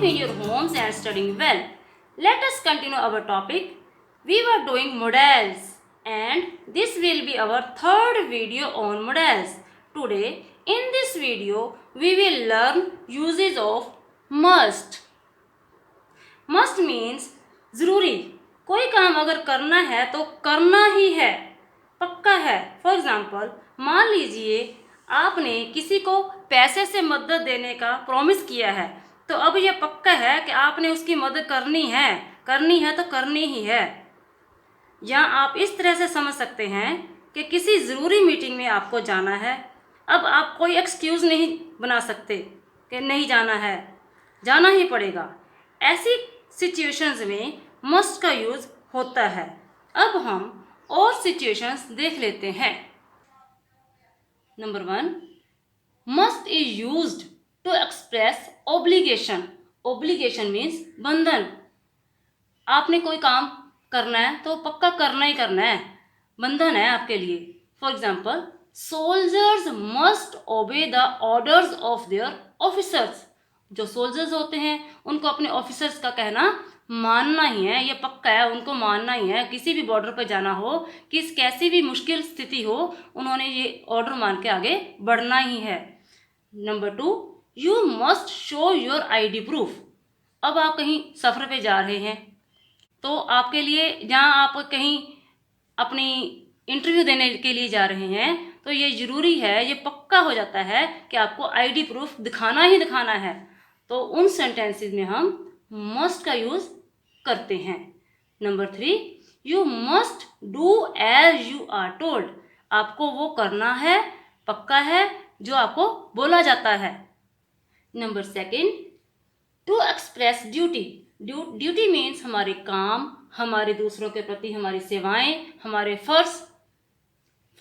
in your homes and studying well. Let us continue our topic. We were doing modals and this will be our third video on modals. Today in this video we will learn uses of must. Must means ज़रूरी, कोई काम अगर करना है तो करना ही है, पक्का है. फॉर एग्जाम्पल, मान लीजिए आपने किसी को पैसे से मदद देने का प्रॉमिस किया है, तो अब यह पक्का है कि आपने उसकी मदद करनी है तो करनी ही है. या आप इस तरह से समझ सकते हैं कि किसी ज़रूरी मीटिंग में आपको जाना है. अब आप कोई एक्सक्यूज़ नहीं बना सकते कि नहीं जाना है, जाना ही पड़ेगा. ऐसी सिचुएशंस में मस्ट का यूज़ होता है. अब हम और सिचुएशंस देख लेते हैं. Number 1, must is used to express obligation. Obligation means बंधन. आपने कोई काम करना है तो पक्का करना ही करना है, बंधन है आपके लिए. For example, soldiers must obey the orders of their officers. जो सोल्जर्स होते हैं उनको अपने ऑफिसर्स का कहना मानना ही है, ये पक्का है, उनको मानना ही है. किसी भी बॉर्डर पर जाना हो, कैसी भी मुश्किल स्थिति हो, उन्होंने ये ऑर्डर मान के आगे बढ़ना ही है. Number 2, you must show your ID proof. अब आप कहीं सफ़र पे जा रहे हैं तो आपके लिए, जहाँ आप कहीं अपनी इंटरव्यू देने के लिए जा रहे हैं, तो ये ज़रूरी है, ये पक्का हो जाता है कि आपको ID प्रूफ दिखाना ही दिखाना है. तो उन सेंटेंसेस में हम मस्ट का यूज़ करते हैं. Number 3, you must do as you are told. आपको वो करना है, पक्का है, जो आपको बोला जाता है. Number 2, to express duty. Duty means हमारे काम, हमारे दूसरों के प्रति हमारी सेवाएं, हमारे फर्ज.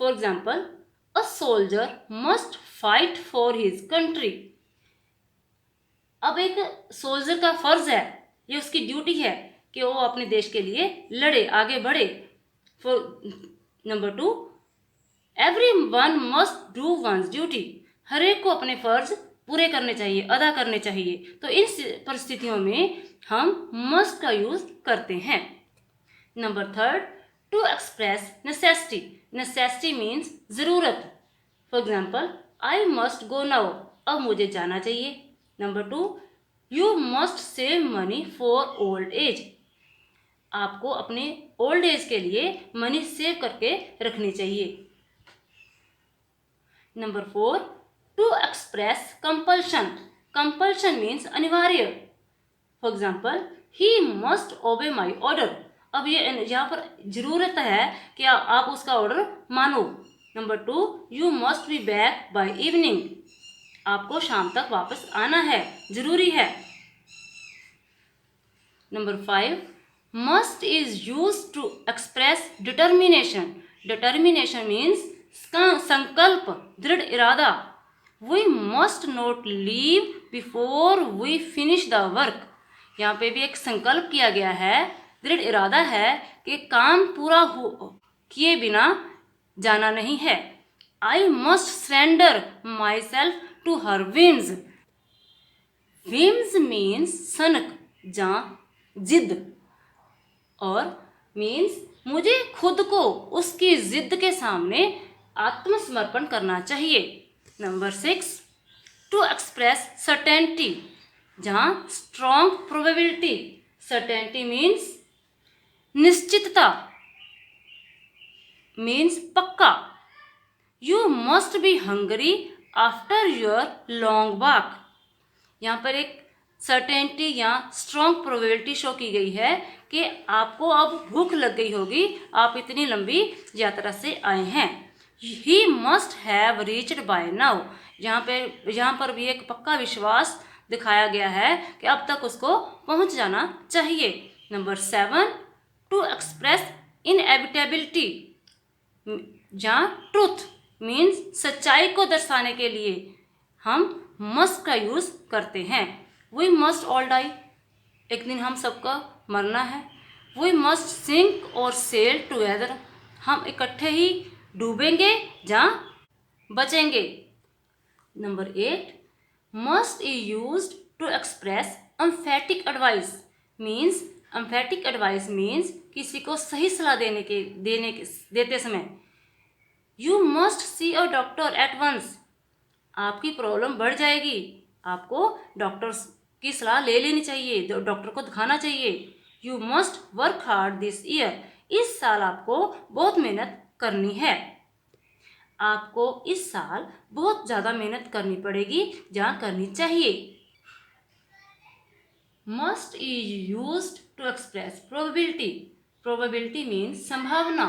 For example, a soldier must fight for his country. अब एक सोल्जर का फर्ज है, ये उसकी ड्यूटी है कि वो अपने देश के लिए लड़े, आगे बढ़े. Number 2, every one must do one's duty. हर एक को अपने फर्ज पूरे करने चाहिए, अदा करने चाहिए. तो इन परिस्थितियों में हम मस्ट का यूज़ करते हैं. Number 3, to express necessity. Necessity means ज़रूरत. For example, I must go now. अब मुझे जाना चाहिए. Number 2, you must save money for old age. आपको अपने ओल्ड एज के लिए मनी सेव करके रखनी चाहिए. Number 4, to express compulsion. Compulsion means अनिवार्य. For example, he must obey my order. अब ये यहाँ पर ज़रूरत है कि आप उसका ऑर्डर मानो. Number 2, you must be back by evening. आपको शाम तक वापस आना है, ज़रूरी है. Number 5, must is use to express determination. Determination means संकल्प, दृढ़ इरादा. We must not leave before we finish the work. यहाँ पे भी एक संकल्प किया गया है, दृढ़ इरादा है कि काम पूरा किए बिना जाना नहीं है. I must surrender myself to her whims. whims means सनक, जहाँ जिद, और मीन्स मुझे खुद को उसकी जिद के सामने आत्मसमर्पण करना चाहिए. Number 6, to express certainty. जहाँ स्ट्रॉन्ग प्रोबेबिलिटी. सर्टेनिटी मीन्स निश्चितता, मीन्स पक्का. You must be hungry after your long walk. यहाँ पर एक सर्टेनिटी या स्ट्रॉन्ग प्रोबेबिलिटी शो की गई है कि आपको अब भूख लग गई होगी, आप इतनी लंबी यात्रा से आए हैं. ही must have reached by now. यहाँ पर भी एक पक्का विश्वास दिखाया गया है कि अब तक उसको पहुँच जाना चाहिए. Number 7, to express inevitability. जहाँ ट्रूथ मीन्स सच्चाई को दर्शाने के लिए हम मस्ट का यूज़ करते हैं. We must all die. एक दिन हम सबका मरना है. वी मस्ट सिंक और सेल टुगेदर. हम इकट्ठे ही डूबेंगे, जहाँ बचेंगे. Number 8, must is used to express emphatic advice means किसी को सही सलाह देते समय। You must see a doctor at once, आपकी प्रॉब्लम बढ़ जाएगी, आपको डॉक्टर की सलाह ले लेनी चाहिए, डॉक्टर को दिखाना चाहिए। You must work hard this year, इस साल आपको बहुत मेहनत करनी है, आपको इस साल बहुत ज़्यादा मेहनत करनी पड़ेगी जहाँ करनी चाहिए। Must is used to express probability. Probability means संभावना।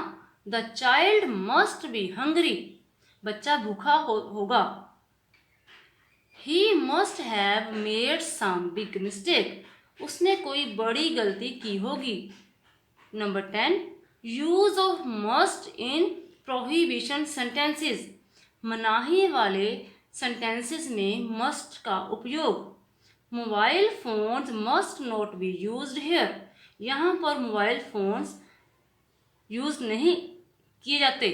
The child must be hungry, बच्चा भूखा होगा। He must have made some big mistake, उसने कोई बड़ी गलती की होगी। Number 10, use of must in prohibition sentences, मनाही वाले सेंटेंसेस में मस्ट का उपयोग। Mobile phones must not be used here, यहाँ पर मोबाइल फोन्स यूज नहीं किए जाते।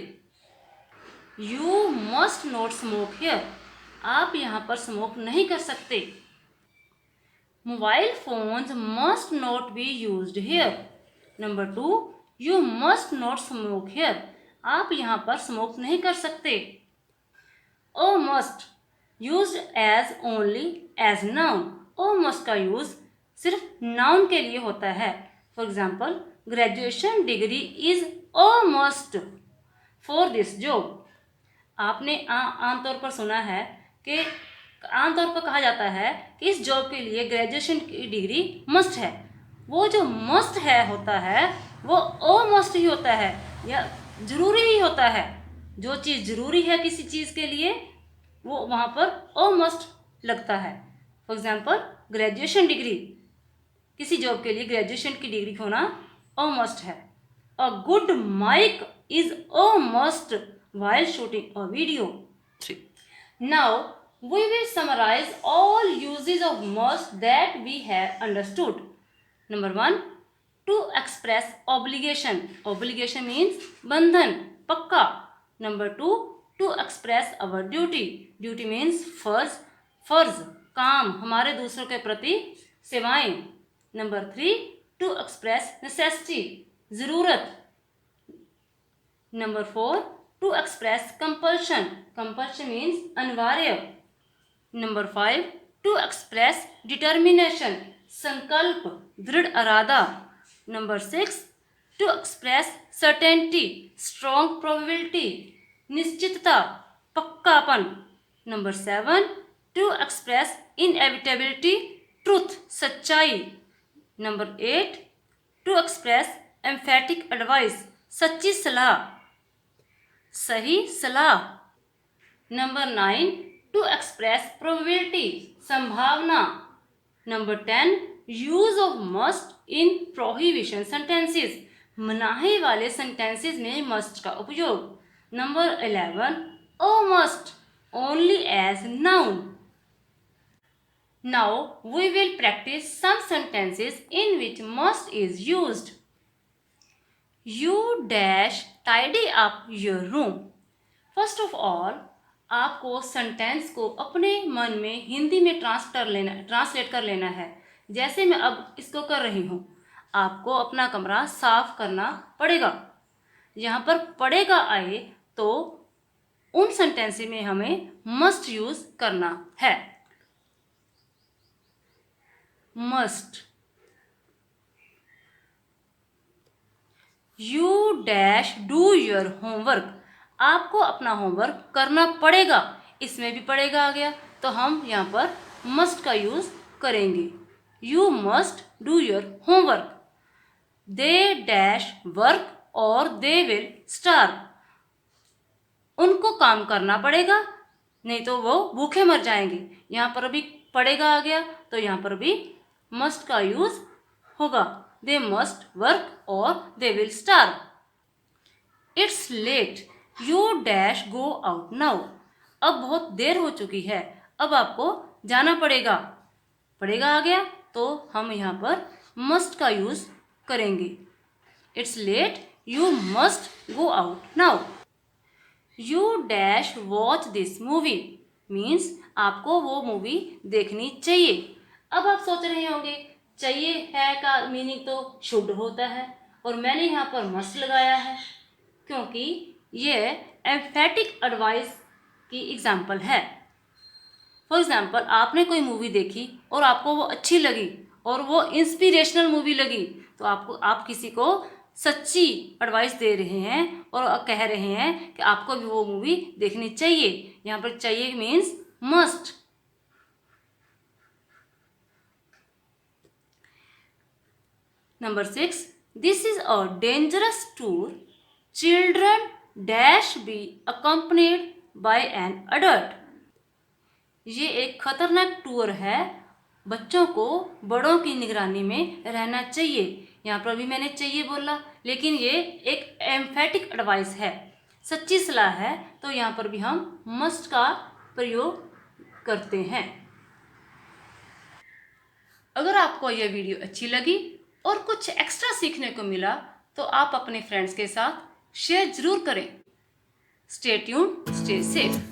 You must not smoke here, आप यहाँ पर स्मोक नहीं कर सकते। Mobile phones must not be used here. Number 2, you must not smoke here, आप यहाँ पर स्मोक नहीं कर सकते। A must used as only as noun, a must का यूज सिर्फ नाउन के लिए होता है। For example, graduation degree is a must for this job. आपने आमतौर पर सुना है कि आमतौर पर कहा जाता है कि इस जॉब के लिए ग्रेजुएशन की डिग्री मस्ट है। वो जो मस्ट है होता है वो ओ मस्ट ही होता है, या जरूरी ही होता है। जो चीज़ जरूरी है किसी चीज़ के लिए वो वहाँ पर ओ मस्ट लगता है। फॉर एग्जाम्पल, ग्रेजुएशन डिग्री, किसी जॉब के लिए ग्रेजुएशन की डिग्री होना ओ मस्ट है। A good mic is a must while shooting a video. 3. Now we will summarize all uses of must that we have understood. Number 1, to express obligation. Obligation means बंधन, पक्का. Number 2, to express our duty. Duty means फर्ज, काम, हमारे दूसरों के प्रति सेवाएं. Number 3, to express necessity, जरूरत. Number 4, to express compulsion. Compulsion means अनिवार्य. Number 5, to express determination, संकल्प, दृढ़ इरादा. Number 6, to express certainty, strong probability, निश्चितता, पक्कापन. Number 7, to express inevitability, truth, सच्चाई. Number 8, to express emphatic advice, सच्ची सलाह, सही सलाह. नंबर 9, टू एक्सप्रेस प्रोबेबिलिटी, संभावना. Number 10, use of must in prohibition sentences, मनाही वाले सेंटेंसेस में मस्ट का उपयोग. Number 11, a must only as noun. Now we will practice some sentences in which must is used. You dash tidy up your room. First of all, आपको sentence को अपने मन में हिंदी में ट्रांसलेट कर लेना है, जैसे मैं अब इसको कर रही हूँ. आपको अपना कमरा साफ करना पड़ेगा. यहाँ पर पड़ेगा आए तो उन सेंटेंस में हमें मस्ट यूज करना है. Must. You dash do your homework, आपको अपना होमवर्क करना पड़ेगा. इसमें भी पड़ेगा आ गया तो हम यहाँ पर मस्ट का यूज करेंगे. You must do your homework. They dash work और दे विल स्टार्व, उनको काम करना पड़ेगा नहीं तो वो भूखे मर जाएंगे. यहाँ पर अभी पड़ेगा आ गया तो यहाँ पर भी मस्ट का यूज होगा. They must work or they will starve. It's late. You dash go out now. अब बहुत देर हो चुकी है, अब आपको जाना पड़ेगा. पड़ेगा आ गया तो हम यहाँ पर must का यूज करेंगे. It's late. You must go out now. You dash watch this movie means आपको वो मूवी देखनी चाहिए. अब आप सोच रहे होंगे चाहिए है का मीनिंग तो शुड होता है, और मैंने यहाँ पर मस्ट लगाया है क्योंकि ये एम्फेटिक एडवाइस की एग्जाम्पल है। फॉर एग्जाम्पल, आपने कोई मूवी देखी और आपको वो अच्छी लगी और वो इंस्पिरेशनल मूवी लगी, तो आप किसी को सच्ची एडवाइस दे रहे हैं और कह रहे हैं कि आपको भी वो मूवी देखनी चाहिए। यहाँ पर चाहिए means must. Number 6, this is a dangerous tour. Children dash be accompanied by an adult. ये एक खतरनाक टूर है, बच्चों को बड़ों की निगरानी में रहना चाहिए। यहाँ पर भी मैंने चाहिए बोला, लेकिन ये एक एम्फेटिक एडवाइस है, सच्ची सलाह है, तो यहाँ पर भी हम मस्ट का प्रयोग करते हैं। अगर आपको यह वीडियो अच्छी लगी और कुछ एक्स्ट्रा सीखने को मिला तो आप अपने फ्रेंड्स के साथ शेयर जरूर करें। Stay tuned, stay safe.